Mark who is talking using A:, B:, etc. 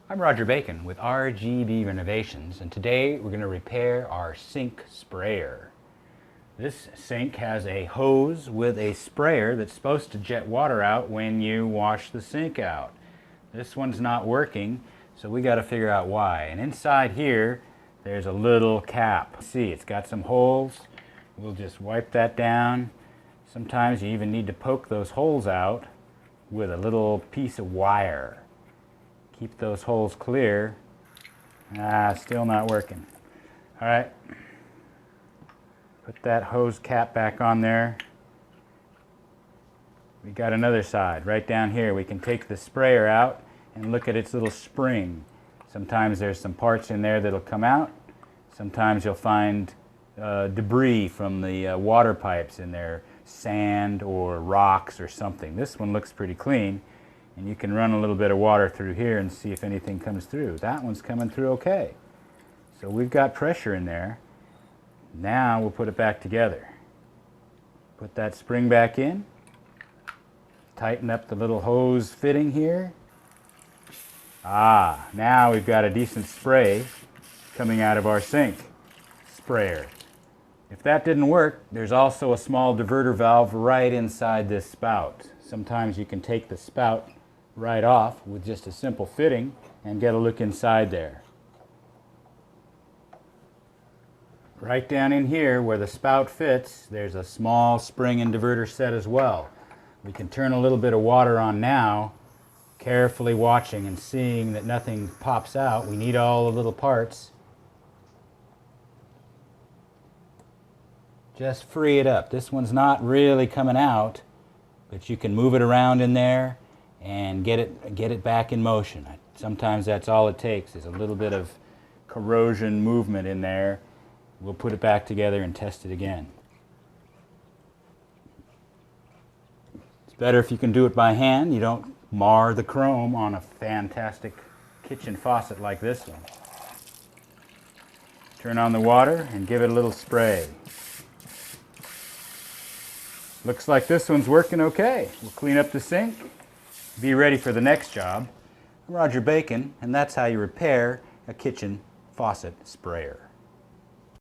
A: I'm Roger Bacon with RGB Renovations, and today we're going to repair our sink sprayer. This sink has a hose with a sprayer that's supposed to jet water out when you wash the sink out. This one's not working, so we got to figure out why. And inside here there's a little cap. See, it's got some holes. We'll just wipe that down. Sometimes you even need to poke those holes out with a little piece of wire. Keep those holes clear. Still not working. All right. Put that hose cap back on there. We got another side. Right down here we can take the sprayer out and look at its little spring. Sometimes there's some parts in there that'll come out. Sometimes you'll find debris from the water pipes in there, sand or rocks or something. This one looks pretty clean. And you can run a little bit of water through here and see if anything comes through. That one's coming through okay. So we've got pressure in there. Now we'll put it back together. Put that spring back in. Tighten up the little hose fitting here. Now we've got a decent spray coming out of our sink sprayer. If that didn't work, there's also a small diverter valve right inside this spout. Sometimes you can take the spout right off with just a simple fitting and get a look inside there. Right down in here where the spout fits, there's a small spring and diverter set as well. We can turn a little bit of water on now, carefully watching and seeing that nothing pops out. We need all the little parts. Just free it up. This one's not really coming out, but you can move it around in there and get it back in motion. Sometimes that's all it takes, is a little bit of corrosion movement in there. We'll put it back together and test it again. It's better if you can do it by hand. You don't mar the chrome on a fantastic kitchen faucet like this one. Turn on the water and give it a little spray. Looks like this one's working okay. We'll clean up the sink, be ready for the next job. I'm Roger Bacon, and that's how you repair a kitchen faucet sprayer.